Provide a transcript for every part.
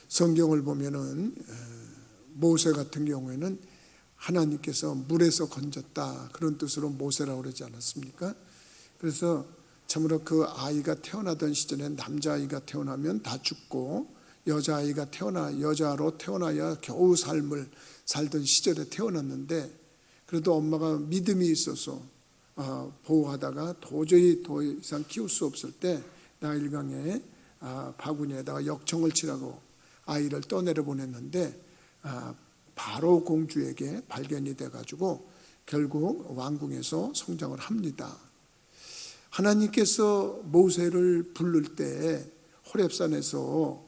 성경을 보면은 모세 같은 경우에는 하나님께서 물에서 건졌다 그런 뜻으로 모세라고 그러지 않았습니까? 그래서 참으로 그 아이가 태어나던 시절에 남자아이가 태어나면 다 죽고 여자로 태어나야 겨우 삶을 살던 시절에 태어났는데 그래도 엄마가 믿음이 있어서 보호하다가 도저히 더 이상 키울 수 없을 때 나일강의 바구니에다가 역청을 치라고 아이를 떠내려 보냈는데 바로 공주에게 발견이 돼가지고 결국 왕궁에서 성장을 합니다. 하나님께서 모세를 부를 때 호렙산에서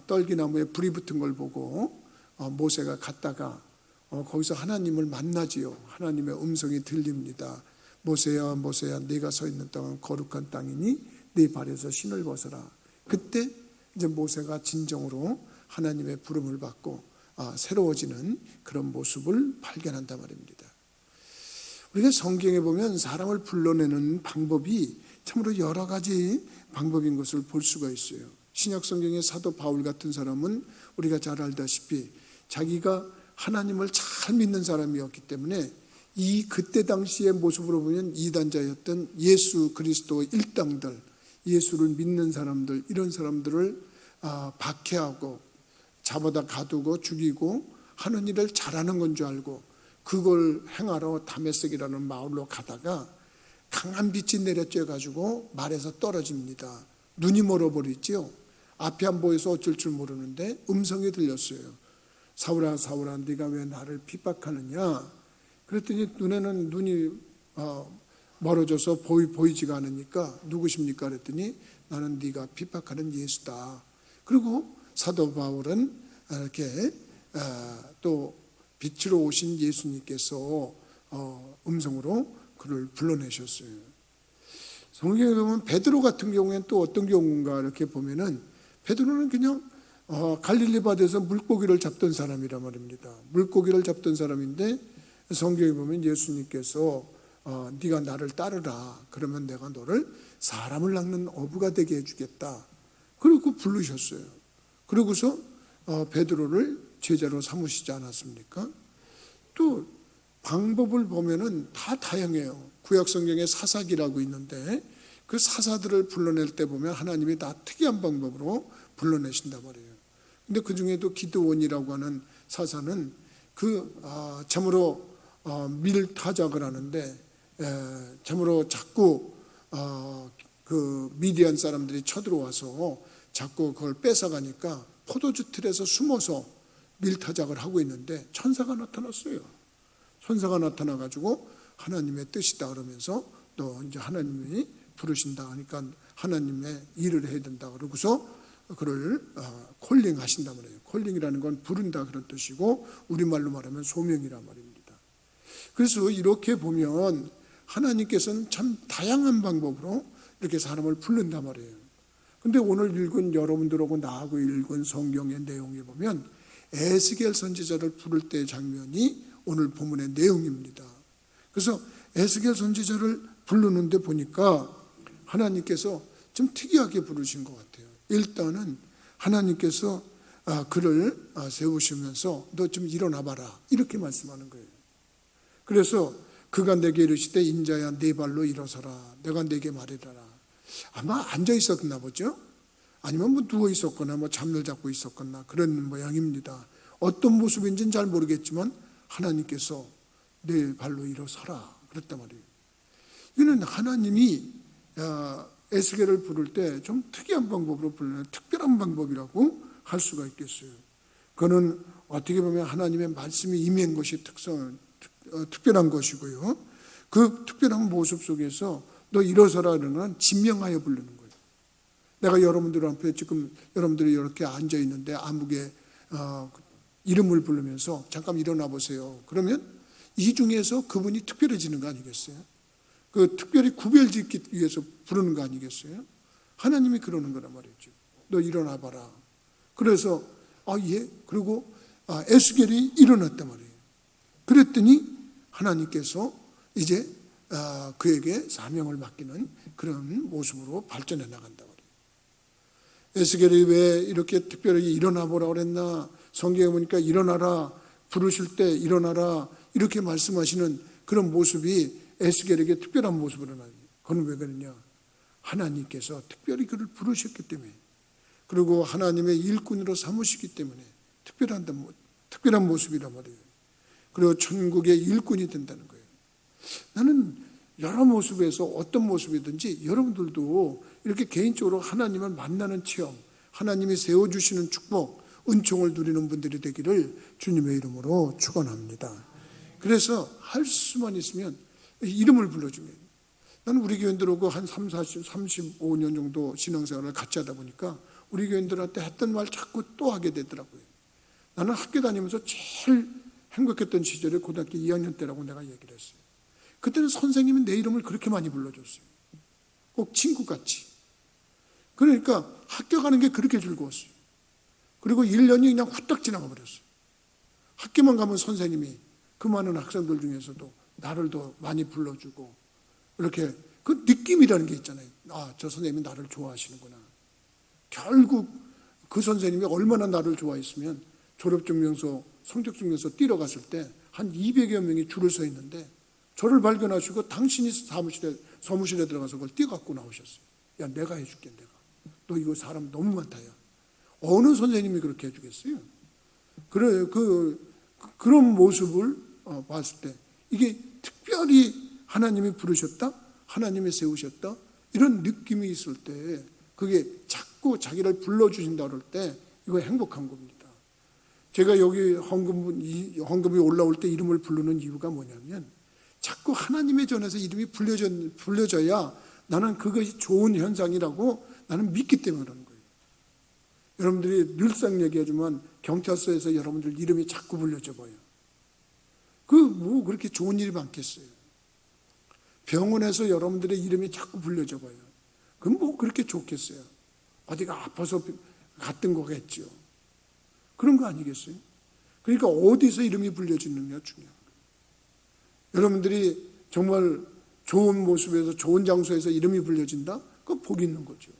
떨기나무에 불이 붙은 걸 보고 모세가 갔다가 거기서 하나님을 만나지요. 하나님의 음성이 들립니다. 모세야 모세야 네가 서 있는 땅은 거룩한 땅이니 네 발에서 신을 벗어라. 그때 이제 모세가 진정으로 하나님의 부름을 받고 새로워지는 그런 모습을 발견한단 말입니다. 우리가 성경에 보면 사람을 불러내는 방법이 참으로 여러 가지 방법인 것을 볼 수가 있어요. 신약 성경의 사도 바울 같은 사람은 우리가 잘 알다시피 자기가 하나님을 잘 믿는 사람이었기 때문에 그때 당시의 모습으로 보면 이단자였던 예수 그리스도 일당들, 예수를 믿는 사람들, 이런 사람들을 박해하고 잡아다 가두고 죽이고 하는 일을 잘하는 건 줄 알고 그걸 행하러 다메섹이라는 마을로 가다가 강한 빛이 내려쬐가지고 말에서 떨어집니다. 눈이 멀어버리죠. 앞이 안 보여서 어쩔 줄 모르는데 음성이 들렸어요. 사울아 사울아 네가 왜 나를 핍박하느냐. 그랬더니 눈이 멀어져서 보이지가 않으니까 누구십니까 그랬더니 나는 네가 핍박하는 예수다. 그리고 사도 바울은 이렇게 또 빛으로 오신 예수님께서 음성으로 그를 불러내셨어요. 성경에 보면 베드로 같은 경우에는 또 어떤 경우인가 이렇게 보면은 베드로는 그냥 갈릴리 바다에서 물고기를 잡던 사람이란 말입니다. 물고기를 잡던 사람인데 성경에 보면 예수님께서 네가 나를 따르라. 그러면 내가 너를 사람을 낚는 어부가 되게 해주겠다. 그리고 부르셨어요. 그러고서 베드로를 제자로 삼으시지 않았습니까? 또 방법을 보면은 다 다양해요. 구약 성경에 사사기라고 있는데 그 사사들을 불러낼 때 보면 하나님이 다 특이한 방법으로 불러내신단 말이에요. 근데 그 중에도 기드온이라고 하는 사사는 참으로 밀타작을 하는데 참으로 자꾸 그 미디안 사람들이 쳐들어와서 자꾸 그걸 뺏어가니까 포도주 틀에서 숨어서 밀타작을 하고 있는데 천사가 나타났어요. 천사가 나타나가지고 하나님의 뜻이다 그러면서 또 이제 하나님이 부르신다 하니까 하나님의 일을 해야 된다 그러고서 그를 콜링 하신단 말이에요. 콜링이라는 건 부른다 그런 뜻이고 우리말로 말하면 소명이란 말입니다. 그래서 이렇게 보면 하나님께서는 참 다양한 방법으로 이렇게 사람을 부른단 말이에요. 근데 오늘 읽은 여러분들하고 나하고 읽은 성경의 내용에 보면 에스겔 선지자를 부를 때의 장면이 오늘 본문의 내용입니다. 그래서 에스겔 선지자를 부르는데 보니까 하나님께서 좀 특이하게 부르신 것 같아요. 일단은 하나님께서 그를 세우시면서 너 좀 일어나 봐라 이렇게 말씀하는 거예요. 그래서 그가 내게 이르시되 인자야 네 발로 일어서라 내가 내게 말이라라. 아마 앉아 있었나 보죠. 아니면 뭐 누워 있었거나 뭐 잠을 잡고 있었거나 그런 모양입니다. 어떤 모습인지는 잘 모르겠지만 하나님께서 내 발로 일어서라 그랬단 말이에요. 이는 하나님이 에스겔을 부를 때 좀 특이한 방법으로 부르는 특별한 방법이라고 할 수가 있겠어요. 그거는 어떻게 보면 하나님의 말씀이 임한 것이 특별한 것이고요. 그 특별한 모습 속에서 너 일어서라 그러는 건 진명하여 부르는 거예요. 내가 여러분들 앞에 지금 여러분들이 이렇게 앉아 있는데 아무개 이름을 부르면서 잠깐 일어나 보세요. 그러면 이 중에서 그분이 특별해지는 거 아니겠어요? 그 특별히 구별짓기 위해서 부르는 거 아니겠어요? 하나님이 그러는 거란 말이죠. 너 일어나 봐라. 그래서 예. 그리고 에스겔이 일어났단 말이에요. 그랬더니 하나님께서 이제 그에게 사명을 맡기는 그런 모습으로 발전해 나간단 말이에요. 에스겔이 왜 이렇게 특별히 일어나 보라 그랬나? 성경에 보니까 일어나라, 부르실 때 일어나라 이렇게 말씀하시는 그런 모습이 에스겔에게 특별한 모습으로 나요. 그건 왜 그러냐? 하나님께서 특별히 그를 부르셨기 때문에, 그리고 하나님의 일꾼으로 삼으시기 때문에 특별한 모습이란 말이에요. 그리고 천국의 일꾼이 된다는 거예요. 나는 여러 모습에서 어떤 모습이든지 여러분들도 이렇게 개인적으로 하나님을 만나는 체험, 하나님이 세워주시는 축복, 은총을 누리는 분들이 되기를 주님의 이름으로 축원합니다. 그래서 할 수만 있으면 이름을 불러주면, 나는 우리 교인들하고 한 35년 정도 신앙생활을 같이 하다 보니까 우리 교인들한테 했던 말 자꾸 또 하게 되더라고요. 나는 학교 다니면서 제일 행복했던 시절에 고등학교 2학년 때라고 내가 얘기를 했어요. 그때는 선생님이 내 이름을 그렇게 많이 불러줬어요. 꼭 친구같이. 그러니까 학교 가는 게 그렇게 즐거웠어요. 그리고 1년이 그냥 후딱 지나가 버렸어요. 학교만 가면 선생님이 그 많은 학생들 중에서도 나를 더 많이 불러주고, 이렇게 그 느낌이라는 게 있잖아요. 아, 저 선생님이 나를 좋아하시는구나. 결국 그 선생님이 얼마나 나를 좋아했으면 졸업증명서, 성적증명서 띄러 갔을 때 한 200여 명이 줄을 서 있는데 저를 발견하시고 당신이 사무실에 들어가서 그걸 띄어갖고 나오셨어요. 야, 내가 해줄게, 내가. 너 이거 사람 너무 많다, 야. 어느 선생님이 그렇게 해주겠어요? 그래, 그런 모습을 봤을 때 이게 특별히 하나님이 부르셨다, 하나님이 세우셨다, 이런 느낌이 있을 때, 그게 자꾸 자기를 불러주신다 그럴 때 이거 행복한 겁니다. 제가 여기 헌금이 올라올 때 이름을 부르는 이유가 뭐냐면, 자꾸 하나님의 전에서 이름이 불려져야 나는 그것이 좋은 현상이라고 나는 믿기 때문에 그런 거예요. 여러분들이 늘상 얘기하지만 경찰서에서 여러분들 이름이 자꾸 불려져 봐요. 뭐 그렇게 좋은 일이 많겠어요. 병원에서 여러분들의 이름이 자꾸 불려져 봐요. 그럼 뭐 그렇게 좋겠어요. 어디가 아파서 갔던 거겠죠. 그런 거 아니겠어요? 그러니까 어디서 이름이 불려지느냐가 중요한 거예요. 여러분들이 정말 좋은 모습에서, 좋은 장소에서 이름이 불려진다? 그건 복 있는 거죠.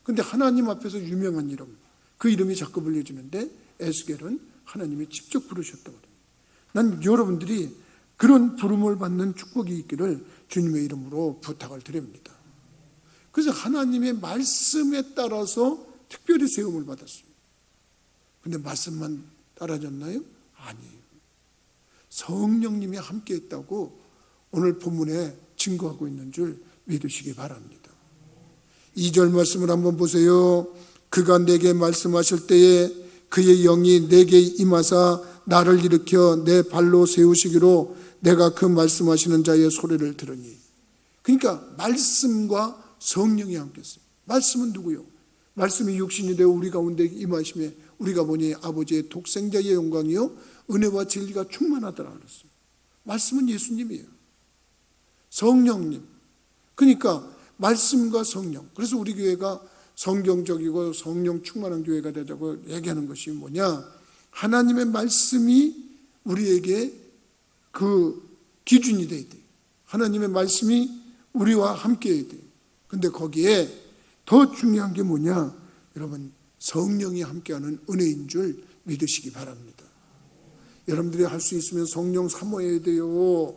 근데 하나님 앞에서 유명한 이름, 그 이름이 자꾸 불려지는데 에스겔은 하나님이 직접 부르셨다고 그래요. 난 여러분들이 그런 부름을 받는 축복이 있기를 주님의 이름으로 부탁을 드립니다. 그래서 하나님의 말씀에 따라서 특별히 세움을 받았어요. 근데 말씀만 따라졌나요? 아니에요. 성령님이 함께 했다고 오늘 본문에 증거하고 있는 줄 믿으시기 바랍니다. 2절 말씀을 한번 보세요. 그가 내게 말씀하실 때에 그의 영이 내게 임하사 나를 일으켜 내 발로 세우시기로 내가 그 말씀하시는 자의 소리를 들으니. 그러니까 말씀과 성령이 함께 했어요. 말씀은 누구요? 말씀이 육신이 되어 우리 가운데 임하심에 우리가 보니 아버지의 독생자의 영광이요 은혜와 진리가 충만하더라 그랬어요. 말씀은 예수님이에요. 성령님. 그러니까 말씀과 성령. 그래서 우리 교회가 성경적이고 성령 충만한 교회가 되자고 얘기하는 것이 뭐냐? 하나님의 말씀이 우리에게 그 기준이 돼야 돼요. 하나님의 말씀이 우리와 함께 해야 돼요. 근데 거기에 더 중요한 게 뭐냐? 여러분, 성령이 함께하는 은혜인 줄 믿으시기 바랍니다. 여러분들이 할 수 있으면 성령 사모해야 돼요.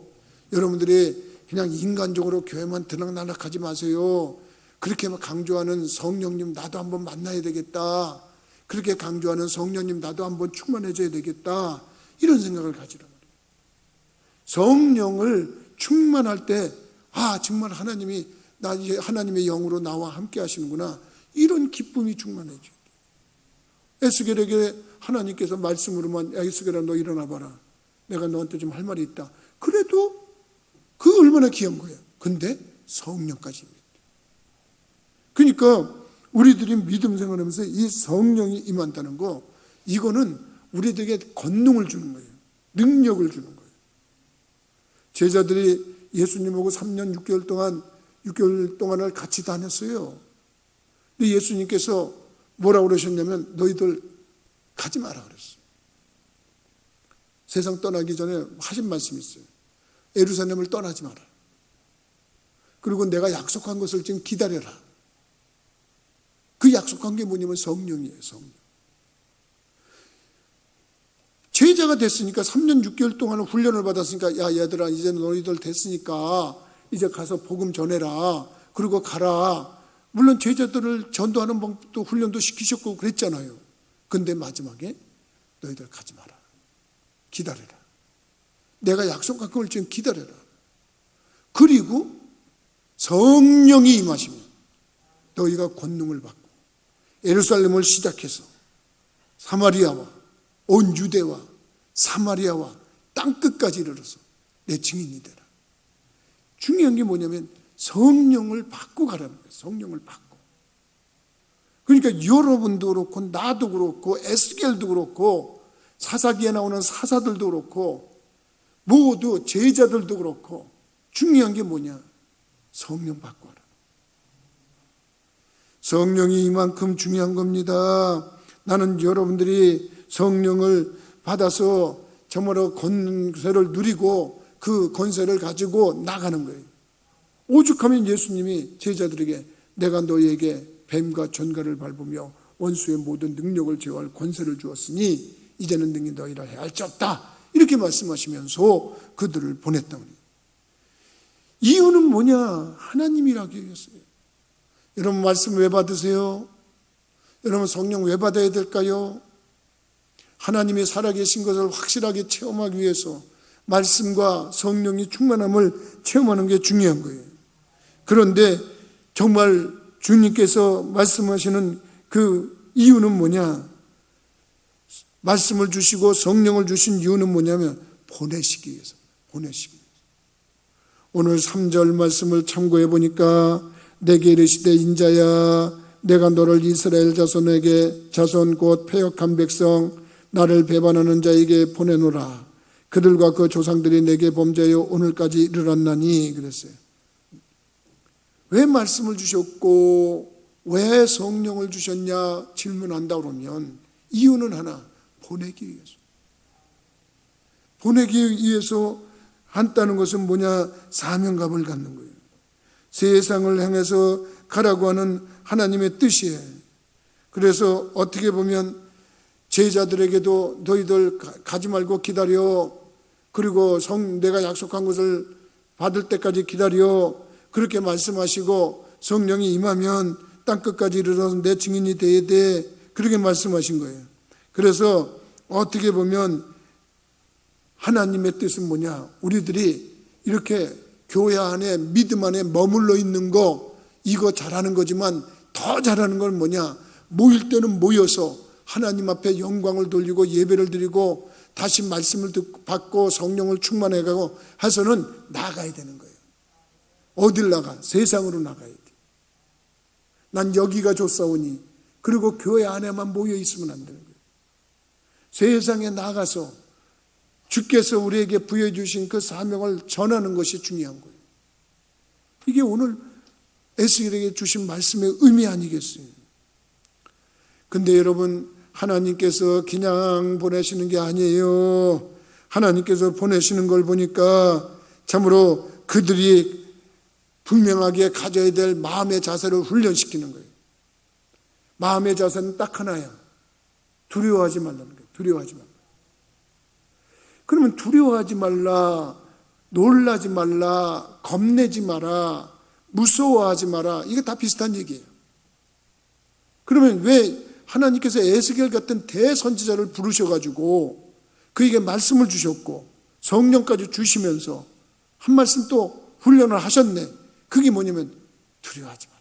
여러분들이 그냥 인간적으로 교회만 드락날락하지 마세요. 그렇게 강조하는 성령님 나도 한번 만나야 되겠다. 그렇게 강조하는 성령님 나도 한번 충만해져야 되겠다. 이런 생각을 가지란 말이에요. 성령을 충만할 때 정말 하나님이 나 이제 하나님의 영으로 나와 함께 하시는구나. 이런 기쁨이 충만해져요. 에스겔에게 하나님께서 말씀으로만 에스겔아 너 일어나 봐라. 내가 너한테 좀 할 말이 있다. 그래도 그 얼마나 귀한 거예요. 근데 성령까지입니다. 그러니까 우리들이 믿음 생활하면서 이 성령이 임한다는 거, 이거는 우리들에게 권능을 주는 거예요. 능력을 주는 거예요. 제자들이 예수님하고 3년 6개월 동안을 같이 다녔어요. 근데 예수님께서 뭐라고 그러셨냐면 너희들 가지 마라 그랬어요. 세상 떠나기 전에 하신 말씀이 있어요. 예루살렘을 떠나지 마라. 그리고 내가 약속한 것을 지금 기다려라. 그 약속한 게 뭐냐면 성령이에요. 성령. 제자가 됐으니까 3년 6개월 동안 훈련을 받았으니까 야 얘들아 이제 너희들 됐으니까 이제 가서 복음 전해라. 그리고 가라. 물론 제자들을 전도하는 방법도 훈련도 시키셨고 그랬잖아요. 근데 마지막에 너희들 가지 마라. 기다려라. 내가 약속한 걸 지금 기다려라. 그리고 성령이 임하시면 너희가 권능을 받고 예루살렘을 시작해서 사마리아와 온 유대와 사마리아와 땅끝까지 이르러서 내 증인이 되라. 중요한 게 뭐냐면 성령을 받고 가라는 거예요. 성령을 받고. 그러니까 여러분도 그렇고 나도 그렇고 에스겔도 그렇고 사사기에 나오는 사사들도 그렇고 모두 제자들도 그렇고 중요한 게 뭐냐? 성령 받고 하라. 성령이 이만큼 중요한 겁니다. 나는 여러분들이 성령을 받아서 정말로 권세를 누리고 그 권세를 가지고 나가는 거예요. 오죽하면 예수님이 제자들에게 내가 너희에게 뱀과 전갈을 밟으며 원수의 모든 능력을 제어할 권세를 주었으니 이제는 능히 너희라 헤할지 없다. 이렇게 말씀하시면서 그들을 보냈다고 해요. 이유는 뭐냐? 하나님이라고 얘기했어요. 여러분 말씀 왜 받으세요? 여러분 성령 왜 받아야 될까요? 하나님이 살아계신 것을 확실하게 체험하기 위해서 말씀과 성령이 충만함을 체험하는 게 중요한 거예요. 그런데 정말 주님께서 말씀하시는 그 이유는 뭐냐? 말씀을 주시고 성령을 주신 이유는 뭐냐면 보내시기 위해서. 보내시기 위해서. 오늘 3절 말씀을 참고해 보니까 내게 이르시되 인자야 내가 너를 이스라엘 자손 곧 패역한 백성 나를 배반하는 자에게 보내노라. 그들과 그 조상들이 내게 범죄하여 오늘까지 이르렀나니 그랬어요. 왜 말씀을 주셨고 왜 성령을 주셨냐 질문한다 그러면 이유는 하나, 보내기 위해서. 보내기 위해서 한다는 것은 뭐냐? 사명감을 갖는 거예요. 세상을 향해서 가라고 하는 하나님의 뜻이에요. 그래서 어떻게 보면 제자들에게도 너희들 가지 말고 기다려. 그리고 내가 약속한 것을 받을 때까지 기다려. 그렇게 말씀하시고 성령이 임하면 땅끝까지 이르러서 내 증인이 되어야 돼. 그렇게 말씀하신 거예요. 그래서 어떻게 보면 하나님의 뜻은 뭐냐? 우리들이 이렇게 교회 안에 믿음 안에 머물러 있는 거 이거 잘하는 거지만 더 잘하는 건 뭐냐? 모일 때는 모여서 하나님 앞에 영광을 돌리고 예배를 드리고 다시 말씀을 받고 성령을 충만해가고 해서는 나가야 되는 거예요. 어딜 나가? 세상으로 나가야 돼. 난 여기가 좋사오니 그리고 교회 안에만 모여 있으면 안 되는 거예요. 세상에 나가서 주께서 우리에게 부여해 주신 그 사명을 전하는 것이 중요한 거예요. 이게 오늘 에스겔에게 주신 말씀의 의미 아니겠어요? 근데 여러분 하나님께서 그냥 보내시는 게 아니에요. 하나님께서 보내시는 걸 보니까 참으로 그들이 분명하게 가져야 될 마음의 자세를 훈련시키는 거예요. 마음의 자세는 딱 하나야. 두려워하지 말라는 거예요. 두려워하지 말라. 그러면 두려워하지 말라, 놀라지 말라, 겁내지 마라, 무서워하지 마라. 이게 다 비슷한 얘기예요. 그러면 왜 하나님께서 에스겔 같은 대선지자를 부르셔가지고 그에게 말씀을 주셨고 성령까지 주시면서 한 말씀 또 훈련을 하셨네. 그게 뭐냐면 두려워하지 마라.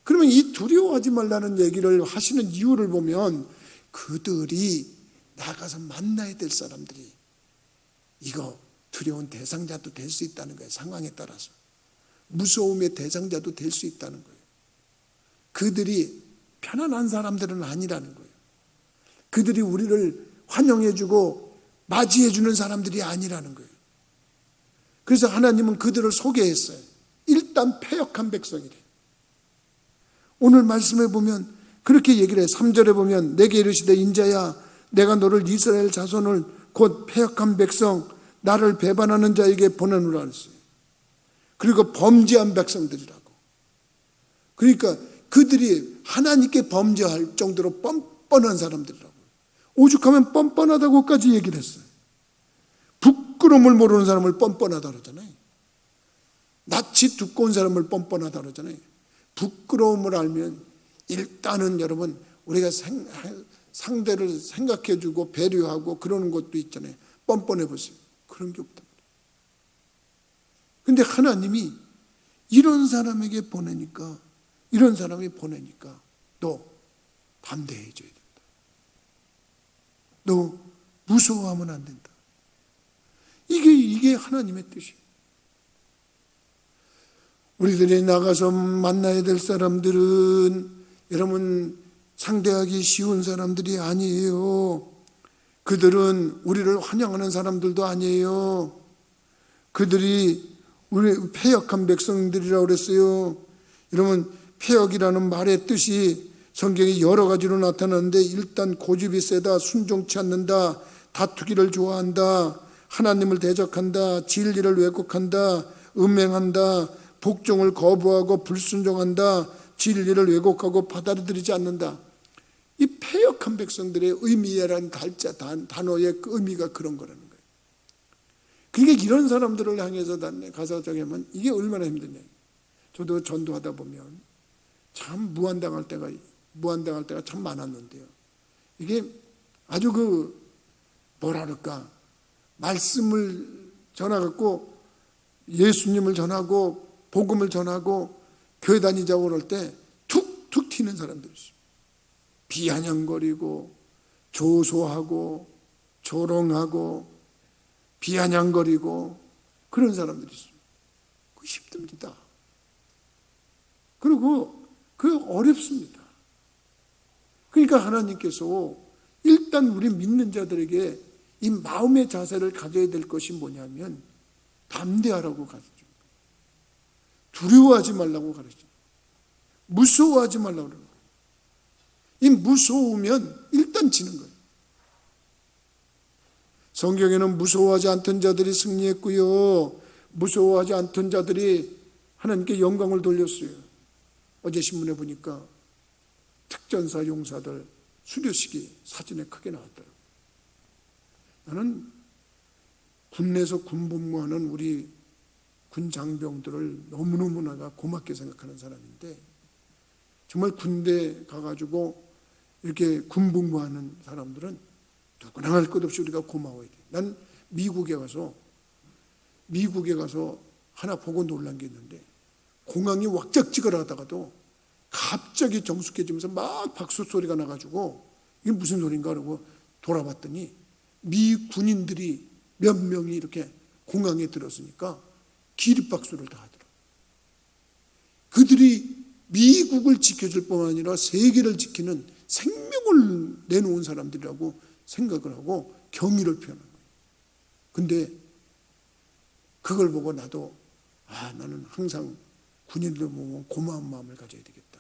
그러면 이 두려워하지 말라는 얘기를 하시는 이유를 보면 그들이 나가서 만나야 될 사람들이 이거 두려운 대상자도 될 수 있다는 거예요. 상황에 따라서. 무서움의 대상자도 될 수 있다는 거예요. 그들이 편안한 사람들은 아니라는 거예요. 그들이 우리를 환영해주고 맞이해주는 사람들이 아니라는 거예요. 그래서 하나님은 그들을 소개했어요. 일단 패역한 백성이래. 오늘 말씀에 보면 그렇게 얘기를 해요. 3절에 보면 내게 이르시되 인자야 내가 너를 이스라엘 자손을 곧 패역한 백성 나를 배반하는 자에게 보내노라 했어요. 그리고 범죄한 백성들이라고. 그러니까 그들이 하나님께 범죄할 정도로 뻔뻔한 사람들이라고요. 오죽하면 뻔뻔하다고까지 얘기를 했어요. 부끄러움을 모르는 사람을 뻔뻔하다 그러잖아요. 낯이 두꺼운 사람을 뻔뻔하다 그러잖아요. 부끄러움을 알면 일단은 여러분 우리가 상대를 생각해주고 배려하고 그러는 것도 있잖아요. 뻔뻔해 보세요. 그런 게 없다. 근데 하나님이 이런 사람에게 보내니까 너 담대해져야 된다. 너 무서워하면 안 된다. 이게 하나님의 뜻이에요. 우리들이 나가서 만나야 될 사람들은 여러분 상대하기 쉬운 사람들이 아니에요. 그들은 우리를 환영하는 사람들도 아니에요. 그들이 우리 패역한 백성들이라고 그랬어요. 여러분 패역이라는 말의 뜻이 성경에 여러 가지로 나타나는데 일단 고집이 세다, 순종치 않는다, 다투기를 좋아한다, 하나님을 대적한다, 진리를 왜곡한다, 음행한다, 복종을 거부하고 불순종한다, 진리를 왜곡하고 받아들이지 않는다. 이 패역한 백성들의 의미라는 단어의 그 의미가 그런 거라는 거예요. 그러니까 이런 사람들을 향해서 가서 정하면 이게 얼마나 힘드냐. 저도 전도하다 보면 참 무안당할 때가 참 많았는데요. 이게 아주 뭐라 그럴까, 말씀을 전하고 예수님을 전하고 복음을 전하고 교회 다니자고 그럴 때 툭툭 튀는 사람들이 있어요. 비아냥거리고 조소하고 조롱하고 비아냥거리고 그런 사람들이 있어요. 그거 힘듭니다. 그리고 어렵습니다. 그러니까 하나님께서 일단 우리 믿는 자들에게 이 마음의 자세를 가져야 될 것이 뭐냐면 담대하라고 가르쳐요. 두려워하지 말라고 가르쳐요. 무서워하지 말라고 그러는 거예요. 이 무서우면 일단 지는 거예요. 성경에는 무서워하지 않던 자들이 승리했고요, 무서워하지 않던 자들이 하나님께 영광을 돌렸어요. 어제 신문에 보니까 특전사 용사들 수료식이 사진에 크게 나왔더라고요. 나는 군내에서 군복무하는 우리 군 장병들을 너무너무나 고맙게 생각하는 사람인데, 정말 군대 가가지고 이렇게 군복무하는 사람들은 누구나 할 것 없이 우리가 고마워야 돼. 난 미국에 가서 하나 보고 놀란 게 있는데, 공항이 왁작지껄하다가도 갑자기 정숙해지면서 막 박수 소리가 나가지고 이게 무슨 소린가 그러고 돌아봤더니 미 군인들이 몇 명이 이렇게 공항에 들었으니까 기립박수를 다 하더라고요. 그들이 미국을 지켜줄 뿐만 아니라 세계를 지키는 생명을 내놓은 사람들이라고 생각을 하고 경의를 표현한 거예요. 근데 그걸 보고 나도 나는 항상 군인들 보면 고마운 마음을 가져야 되겠다.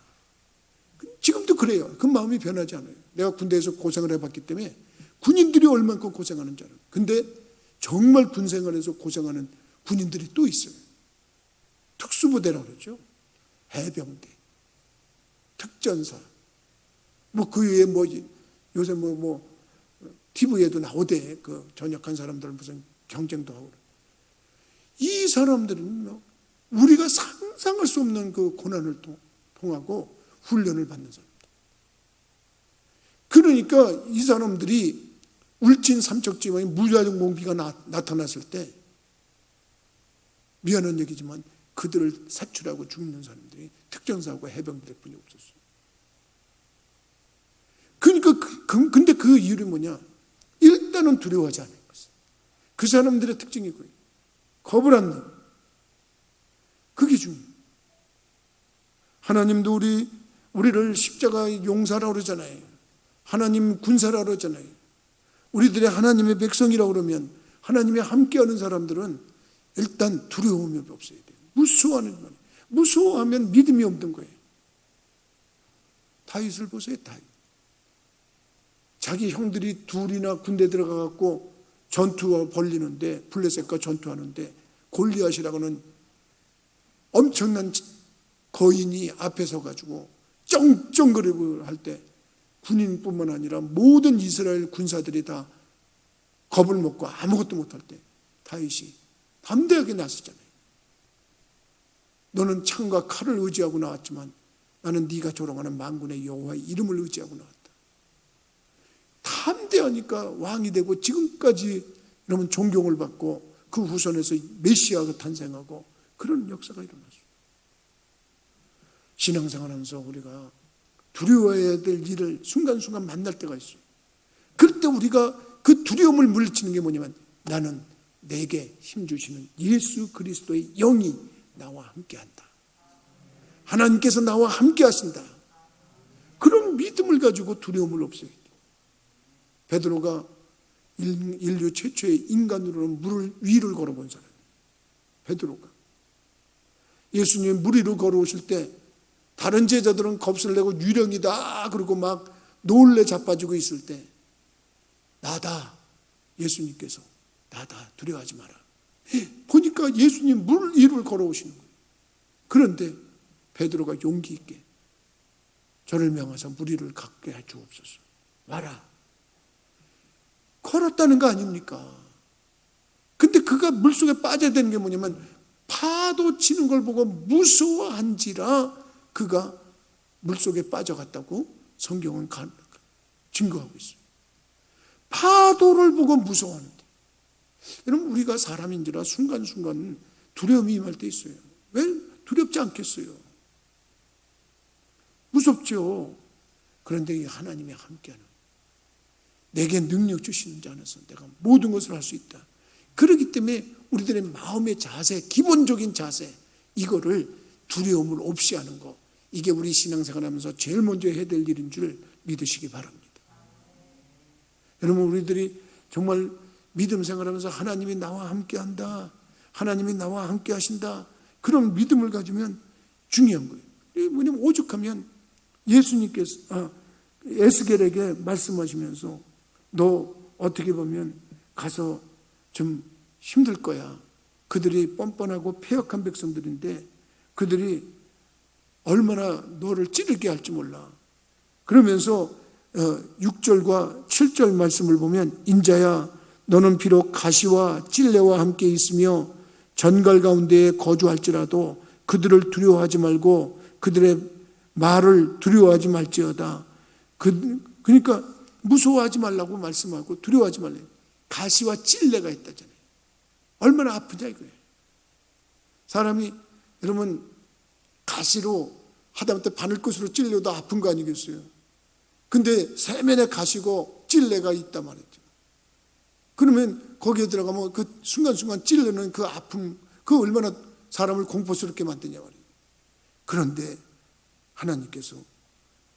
지금도 그래요. 그 마음이 변하지 않아요. 내가 군대에서 고생을 해봤기 때문에 군인들이 얼만큼 고생하는지 알아요. 근데 정말 군 생활에서 고생하는 군인들이 또 있어요. 특수부대라고 그러죠. 해병대, 특전사, 그 외에 요새 TV에도 나오대. 그 전역한 사람들은 무슨 경쟁도 하고. 이 사람들은 우리가 상상할 수 없는 그 고난을 통하고 훈련을 받는 사람들. 그러니까 이 사람들이 울진삼척지방에 무자정 공비가 나타났을 때, 미안한 얘기지만 그들을 사출하고 죽는 사람들이 특전사하고 해병대 뿐이 없었어요. 그러니까 근데 그 이유는 뭐냐? 일단은 두려워하지 않는 것이에요. 그 사람들의 특징이 그거예요. 겁을 안 내요. 그게 중요해요. 하나님도 우리를 십자가 용사라고 그러잖아요. 하나님 군사라고 그러잖아요. 우리들의 하나님의 백성이라고 그러면 하나님이 함께하는 사람들은 일단 두려움이 없어야 돼요. 무서워하면 믿음이 없는 거예요. 다윗을 보세요. 다윗. 자기 형들이 둘이나 군대 들어가갖고 전투가 벌리는데, 블레셋과 전투하는데 골리앗이라고는 엄청난 거인이 앞에 서가지고 쩡쩡거리고 할 때 군인뿐만 아니라 모든 이스라엘 군사들이 다 겁을 먹고 아무것도 못할 때 다윗이 담대하게 나섰잖아요. 너는 창과 칼을 의지하고 나왔지만 나는 네가 조롱하는 만군의 여호와의 이름을 의지하고 나왔다. 담대하니까 왕이 되고 지금까지 이러면 존경을 받고 그 후손에서 메시아가 탄생하고 그런 역사가 일어났어요. 신앙생활하면서 우리가 두려워해야 될 일을 순간순간 만날 때가 있어요. 그럴 때 우리가 그 두려움을 물리치는 게 뭐냐면 나는 내게 힘주시는 예수 그리스도의 영이 나와 함께한다. 하나님께서 나와 함께 하신다. 그런 믿음을 가지고 두려움을 없애야 돼요. 베드로가 인류 최초의 인간으로는 물을 위를 걸어본 사람이에요. 베드로가 예수님이 물 위로 걸어오실 때 다른 제자들은 겁을 내고 유령이다 그러고 막 놀래 자빠지고 있을 때 나다, 예수님께서 나다, 두려워하지 마라. 보니까 예수님 물 위를 걸어오시는 거예요. 그런데 베드로가 용기 있게 저를 명하사 물 위를 걷게 해 주옵소서. 와라. 걸었다는 거 아닙니까? 근데 그가 물속에 빠져야 되는 게 뭐냐면 파도 치는 걸 보고 무서워한지라 그가 물속에 빠져갔다고 성경은 증거하고 있어요. 파도를 보고 무서워하는데 여러분 우리가 사람인지라 순간순간 두려움이 임할 때 있어요. 왜 두렵지 않겠어요? 무섭죠. 그런데 하나님이 함께하는 내게 능력 주시는 자 안에서 내가 모든 것을 할 수 있다. 그렇기 때문에 우리들의 마음의 자세, 기본적인 자세 이거를 두려움을 없이 하는 거 이게 우리 신앙생활하면서 제일 먼저 해야 될 일인 줄 믿으시기 바랍니다. 여러분 우리들이 정말 믿음 생활하면서 하나님이 나와 함께한다. 하나님이 나와 함께 하신다. 그런 믿음을 가지면 중요한 거예요. 이게 뭐냐면 오죽하면 예수님께서 에스겔에게 말씀하시면서 너 어떻게 보면 가서 좀 힘들 거야. 그들이 뻔뻔하고 패역한 백성들인데 그들이 얼마나 너를 찌르게 할지 몰라. 그러면서 6절과 7절 말씀을 보면 인자야 너는 비록 가시와 찔레와 함께 있으며 전갈 가운데에 거주할지라도 그들을 두려워하지 말고 그들의 말을 두려워하지 말지어다. 그러니까 무서워하지 말라고 말씀하고 두려워하지 말래요. 가시와 찔레가 있다잖아요. 얼마나 아프냐 이거예요. 사람이 여러분 가시로 하다못해 바늘끝으로 찔려도 아픈 거 아니겠어요? 근데 세면에 가시고 찔레가 있단 말이죠. 그러면 거기에 들어가면 그 순간순간 찔르는 그 아픔, 그 얼마나 사람을 공포스럽게 만드냐 말이에요. 그런데 하나님께서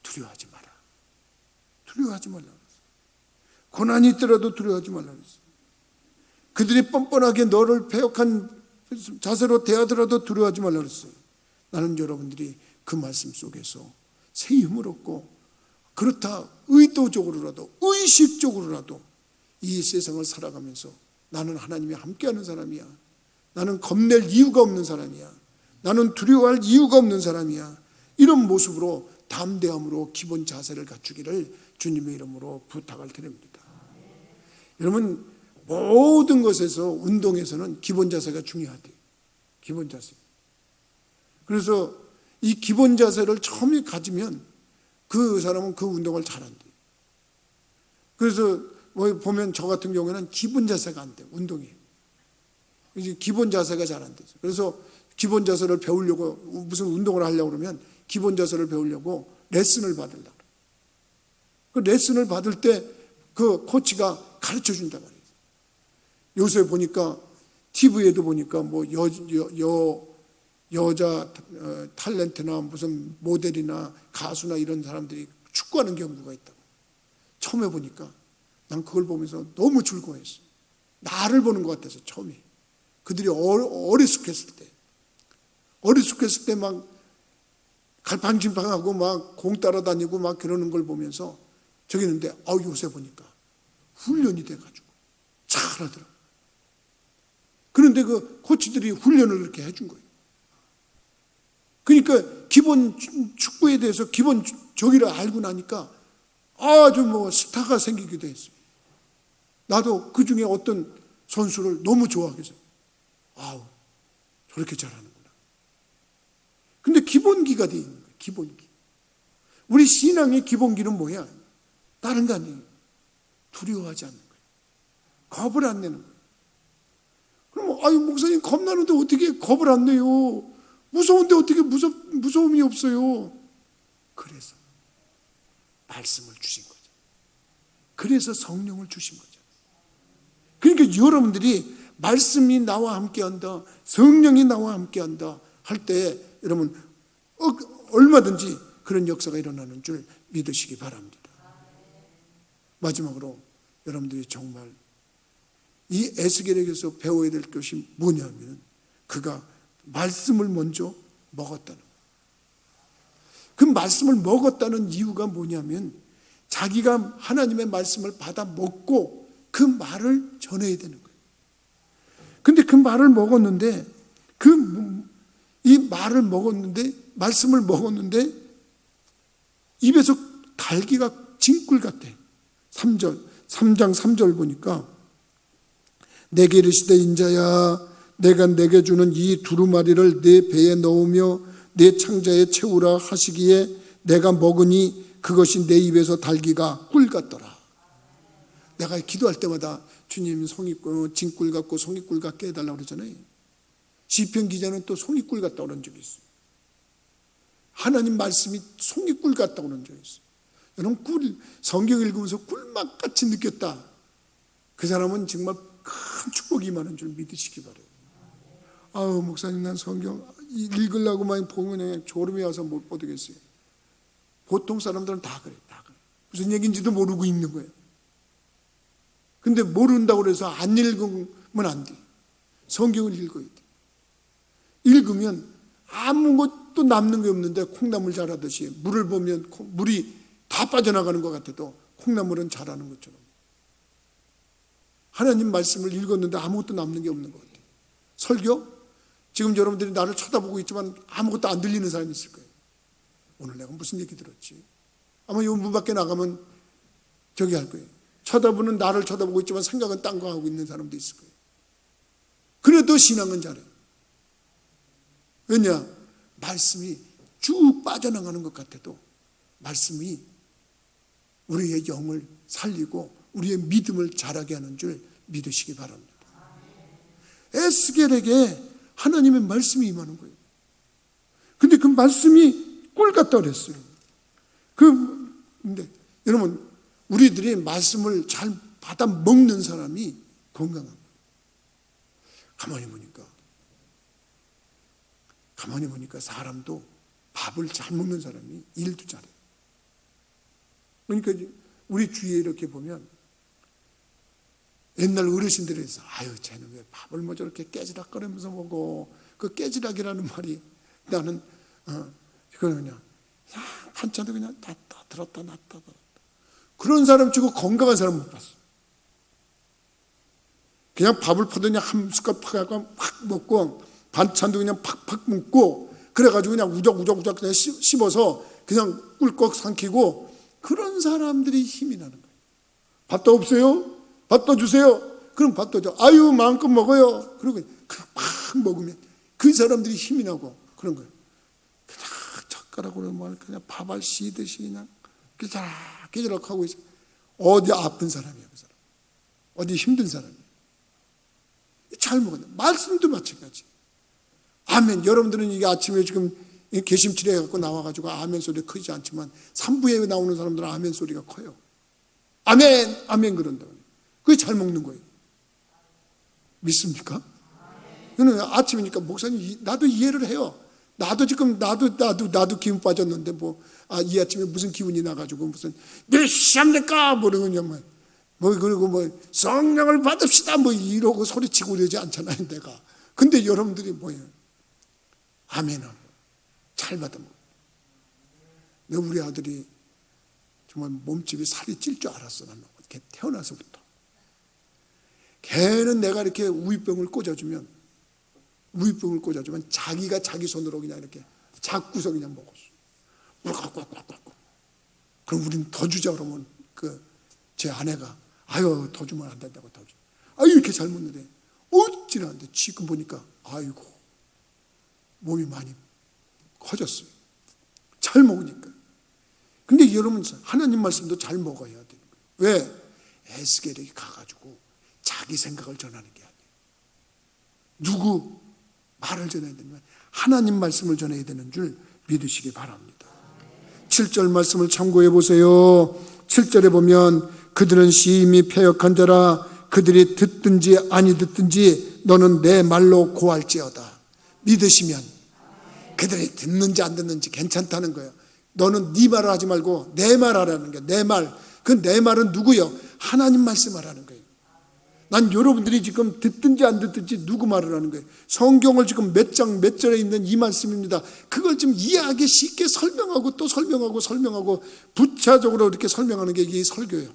두려워하지 마라. 두려워하지 말라 그랬어요. 고난이 있더라도 두려워하지 말라 그랬어요. 그들이 뻔뻔하게 너를 패역한 자세로 대하더라도 두려워하지 말라 그랬어요. 나는 여러분들이 그 말씀 속에서 새 힘을 얻고 그렇다 의도적으로라도 의식적으로라도 이 세상을 살아가면서 나는 하나님이 함께하는 사람이야. 나는 겁낼 이유가 없는 사람이야. 나는 두려워할 이유가 없는 사람이야. 이런 모습으로 담대함으로 기본 자세를 갖추기를 주님의 이름으로 부탁을 드립니다. 여러분 모든 것에서 운동에서는 기본 자세가 중요하대요. 기본 자세. 그래서 이 기본 자세를 처음에 가지면 그 사람은 그 운동을 잘한대요. 그래서 뭐 보면 저 같은 경우에는 기본 자세가 안 돼요. 운동이. 이제 기본 자세가 잘 안 되죠. 그래서 기본 자세를 배우려고 무슨 운동을 하려고 그러면 기본 자세를 배우려고 레슨을 받으려고 그래요. 그 레슨을 받을 때 그 코치가 가르쳐 준단 말이에요. 요새 보니까 TV에도 보니까 뭐 여자 탤런트나 무슨 모델이나 가수나 이런 사람들이 축구하는 경우가 있다고. 처음에 보니까 난 그걸 보면서 너무 즐거워했어. 나를 보는 것 같아서 처음에. 그들이 어리숙했을 때 막 갈팡질팡하고 막 공 따라다니고 막 그러는 걸 보면서 저기 있는데 요새 보니까 훈련이 돼가지고 잘하더라고. 그런데 그 코치들이 훈련을 이렇게 해준 거예요. 그러니까 기본 축구에 대해서 기본 저기를 알고 나니까 아주 스타가 생기기도 했어요. 나도 그 중에 어떤 선수를 너무 좋아하게 됐어요. 아우, 저렇게 잘하는구나. 근데 기본기가 돼 있는 거예요. 기본기. 우리 신앙의 기본기는 뭐야? 다른 거 아니에요. 두려워하지 않는 거예요. 겁을 안 내는 거예요. 그럼 아유, 목사님 겁나는데 어떻게 겁을 안 내요? 무서운데 어떻게 무서움이 없어요? 그래서 말씀을 주신 거죠. 그래서 성령을 주신 거죠. 그러니까 여러분들이 말씀이 나와 함께한다, 성령이 나와 함께한다 할 때 여러분 얼마든지 그런 역사가 일어나는 줄 믿으시기 바랍니다. 마지막으로 여러분들이 정말 이 에스겔에게서 배워야 될 것이 뭐냐면 그가 말씀을 먼저 먹었다는 거예요. 그 말씀을 먹었다는 이유가 뭐냐면 자기가 하나님의 말씀을 받아 먹고 그 말을 전해야 되는 거예요. 근데 그 말을 먹었는데 이 말을 먹었는데 말씀을 먹었는데 입에서 달기가 진꿀 같대. 3장 3절 보니까 내게 이르시되 인자야 내가 내게 주는 이 두루마리를 내 배에 넣으며 내 창자에 채우라 하시기에 내가 먹으니 그것이 내 입에서 달기가 꿀 같더라. 내가 기도할 때마다 주님 진꿀 같고 송이꿀 같게 해달라고 그러잖아요. 시편 기자는 또 송이꿀 같다고 그런 적이 있어요. 하나님 말씀이 송이꿀 같다고 그런 적이 있어요. 여러분 성경 읽으면서 꿀맛같이 느꼈다. 그 사람은 정말 큰 축복이 임하는 줄 믿으시기 바라요. 아우 목사님 난 성경 읽으려고만 보면 졸음이 와서 못 보겠어요. 보통 사람들은 다 그래. 무슨 얘기인지도 모르고 읽는 거예요. 근데 모른다고 해서 안 읽으면 안 돼. 성경을 읽어야 돼. 읽으면 아무것도 남는 게 없는데 콩나물 자라듯이 물을 보면 물이 다 빠져나가는 것 같아도 콩나물은 자라는 것처럼 하나님 말씀을 읽었는데 아무것도 남는 게 없는 것 같아요. 설교? 지금 여러분들이 나를 쳐다보고 있지만 아무것도 안 들리는 사람이 있을 거예요. 오늘 내가 무슨 얘기 들었지? 아마 이 문 밖에 나가면 저기 할 거예요. 쳐다보는 나를 쳐다보고 있지만 생각은 딴 거 하고 있는 사람도 있을 거예요. 그래도 신앙은 잘해요. 왜냐? 말씀이 쭉 빠져나가는 것 같아도 말씀이 우리의 영을 살리고 우리의 믿음을 자라게 하는 줄 믿으시기 바랍니다. 에스겔에게 하나님의 말씀이 임하는 거예요. 근데 그 말씀이 꿀 같다 그랬어요. 근데 여러분 우리들이 말씀을 잘 받아 먹는 사람이 건강한 거예요. 가만히 보니까 사람도 밥을 잘 먹는 사람이 일도 잘해요. 그러니까 우리 주위에 이렇게 보면 옛날 어르신들이 해서 아유 쟤는 왜 밥을 뭐 저렇게 깨지락거리면서 먹어. 그 깨지락이라는 말이 나는 그건 그냥 반찬도 그냥 다 들었다 놨다 그런 사람 치고 건강한 사람 못 봤어. 그냥 밥을 퍼더니 한 숟갈 팍 먹고 반찬도 그냥 팍팍 먹고 그래가지고 그냥 우적우적 그냥 씹어서 그냥 꿀꺽 삼키고 그런 사람들이 힘이 나는 거예요. 밥도 없어요? 밥도 주세요. 그럼 밥도 줘. 아유 마음껏 먹어요. 그러고 그냥 팍 먹으면 그 사람들이 힘이 나고 그런 거예요. 그냥 젓가락으로 그냥 밥알 씹듯이 그냥 깨자락 하고 있어. 어디 아픈 사람이야 그 사람. 어디 힘든 사람이야. 잘 먹었네. 말씀도 마찬가지. 아멘. 여러분들은 이게 아침에 지금 개심치레 갖고 나와가지고 아멘 소리 크지 않지만 3부에 나오는 사람들은 아멘 소리가 커요. 아멘, 아멘 그런다. 그게 잘 먹는 거예요. 믿습니까? 저는 아침이니까 목사님 나도 이해를 해요. 나도 지금 나도 기운 빠졌는데 이 아침에 무슨 기운이 나가지고 무슨 몇 시합니까? 그러면 그리고 성령을 받읍시다 이러고 소리치고 이러지 않잖아요 내가. 근데 여러분들이 뭐예요? 아멘하고 잘 받으면. 우리 아들이 정말 몸집이 살이 찔 줄 알았어. 나는 태어나서부터. 걔는 내가 이렇게 우유병을 꽂아주면 자기가 자기 손으로 그냥 이렇게 자꾸서 그냥 먹었어. 꿀꺽꿀꺽꿀꺽. 그럼 우리는 더 주자 그러면 제 아내가 아유 더 주면 안 된다고 더 줘. 아유 이렇게 잘 먹는데 어찌나 안 돼. 지금 보니까 아이고 몸이 많이 커졌어요. 잘 먹으니까. 근데 여러분 하나님 말씀도 잘 먹어야 되는 거예요. 왜? 에스겔이 가가지고 자기 생각을 전하는 게 아니에요. 누구 말을 전해야 되냐면 하나님 말씀을 전해야 되는 줄 믿으시기 바랍니다. 7절 말씀을 참고해 보세요. 7절에 보면 그들은 심히 패역한 자라 그들이 듣든지 아니 듣든지 너는 내 말로 고할지어다. 믿으시면 그들이 듣는지 안 듣는지 괜찮다는 거예요. 너는 네 말을 하지 말고 내 말 하라는 거예요. 내 말. 그 내 말은 누구요? 하나님 말씀하라는 거예요. 난 여러분들이 지금 듣든지 안 듣든지 누구 말을 하는 거예요. 성경을 지금 몇 장 몇 절에 있는 이 말씀입니다. 그걸 좀 이해하기 쉽게 설명하고 또 설명하고 부차적으로 이렇게 설명하는 게 이게 설교예요.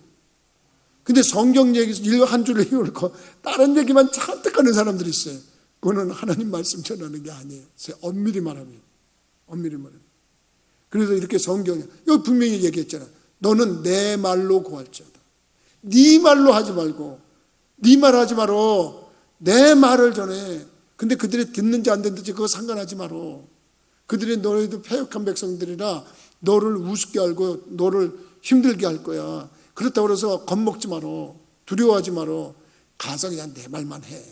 근데 성경 얘기 한 줄을 읽고 다른 얘기만 잔뜩 하는 사람들이 있어요. 그거는 하나님 말씀 전하는 게 아니에요. 엄밀히 말하면. 그래서 이렇게 성경에 여기 분명히 얘기했잖아. 너는 내 말로 고할지어다. 네 말로 하지 말고 네 말 하지 마로 내 말을 전해. 근데 그들이 듣는지 안 듣는지 그거 상관하지 마로. 그들이 너희도 패역한 백성들이라 너를 우습게 알고 너를 힘들게 할 거야. 그렇다고 해서 겁먹지 마로. 두려워하지 마로. 가서 그냥 내 말만 해.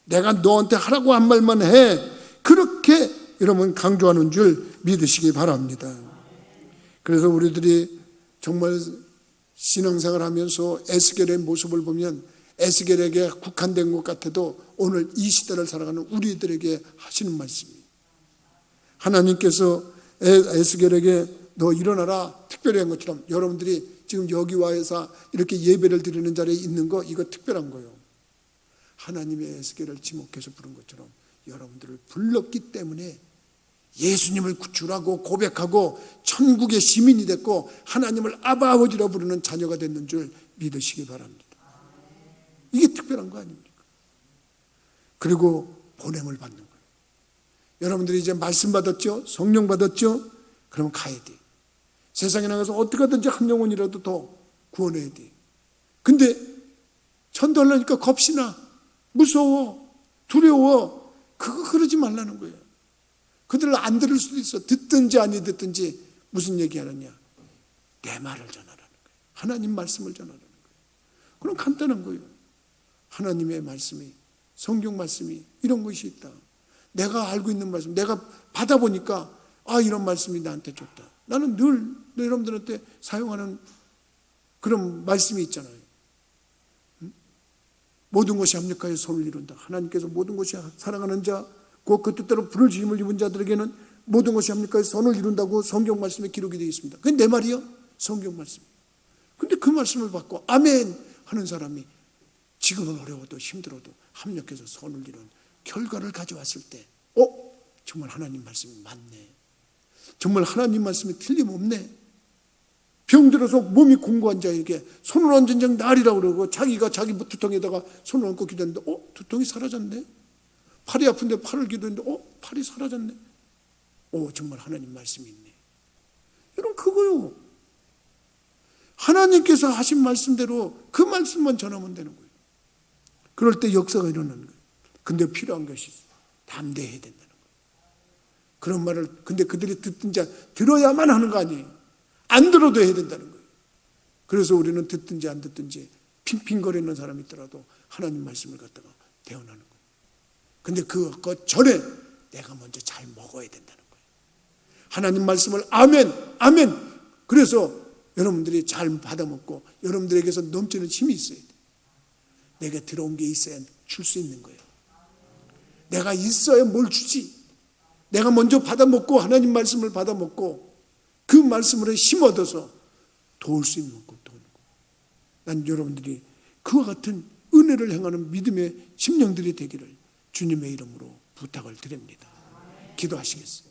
내가 너한테 하라고 한 말만 해. 그렇게 여러분 강조하는 줄 믿으시기 바랍니다. 그래서 우리들이 정말 신앙생활 하면서 에스겔의 모습을 보면 에스겔에게 국한된 것 같아도 오늘 이 시대를 살아가는 우리들에게 하시는 말씀이에요. 하나님께서 에스겔에게 너 일어나라 특별히 한 것처럼 여러분들이 지금 여기 와서 이렇게 예배를 드리는 자리에 있는 거 이거 특별한 거예요. 하나님의 에스겔을 지목해서 부른 것처럼 여러분들을 불렀기 때문에 예수님을 구주라고 고백하고 천국의 시민이 됐고 하나님을 아바 아버지라 부르는 자녀가 됐는 줄 믿으시기 바랍니다. 이게 특별한 거 아닙니까? 그리고 보냄을 받는 거예요. 여러분들이 이제 말씀 받았죠? 성령 받았죠? 그러면 가야 돼. 세상에 나가서 어떻게 하든지 한 영혼이라도 더 구원해야 돼. 근데 전도하려니까 겁이나 무서워 두려워 그러지 말라는 거예요. 그들을 안 들을 수도 있어. 듣든지 아니 듣든지 무슨 얘기하느냐? 내 말을 전하라는 거예요. 하나님 말씀을 전하라는 거예요. 그럼 간단한 거예요. 하나님의 말씀이 성경 말씀이 이런 것이 있다. 내가 알고 있는 말씀 내가 받아보니까 아 이런 말씀이 나한테 좋다. 나는 늘 여러분들한테 사용하는 그런 말씀이 있잖아요. 모든 것이 합력하여 선을 이룬다. 하나님께서 모든 것이 사랑하는 자 곧 그 뜻대로 불을 주임을 입은 자들에게는 모든 것이 합력하여 선을 이룬다고 성경 말씀에 기록이 되어 있습니다. 그게 내 말이요? 성경 말씀. 근데 그 말씀을 받고 아멘 하는 사람이 지금은 어려워도 힘들어도 합력해서 선을 이룬 결과를 가져왔을 때 정말 하나님 말씀이 맞네. 정말 하나님 말씀이 틀림없네. 병들어서 몸이 공고한 자에게 손을 얹은 장 날이라고 그러고 자기가 자기 두통에다가 손을 얹고 기도했는데 두통이 사라졌네. 팔이 아픈데 팔을 기도했는데 팔이 사라졌네. 정말 하나님 말씀이 있네. 여러분 그거요. 하나님께서 하신 말씀대로 그 말씀만 전하면 되는 거예요. 그럴 때 역사가 일어나는 거예요. 근데 필요한 것이 있어요. 담대해야 된다는 거예요. 그런 말을 근데 그들이 듣든지 들어야만 하는 거 아니에요. 안 들어도 해야 된다는 거예요. 그래서 우리는 듣든지 안 듣든지 핑핑거리는 사람이 있더라도 하나님 말씀을 갖다가 대언하는 거예요. 근데 그거 전에 내가 먼저 잘 먹어야 된다는 거예요. 하나님 말씀을 아멘 그래서 여러분들이 잘 받아먹고 여러분들에게서 넘치는 힘이 있어야 돼. 내게 들어온 게 있어야 줄 수 있는 거예요. 내가 있어야 뭘 주지. 내가 먼저 받아먹고 하나님 말씀을 받아먹고 그 말씀으로 힘 얻어서 도울 수 있는 것 도우는 것. 난 여러분들이 그와 같은 은혜를 행하는 믿음의 심령들이 되기를 주님의 이름으로 부탁을 드립니다. 기도하시겠어요?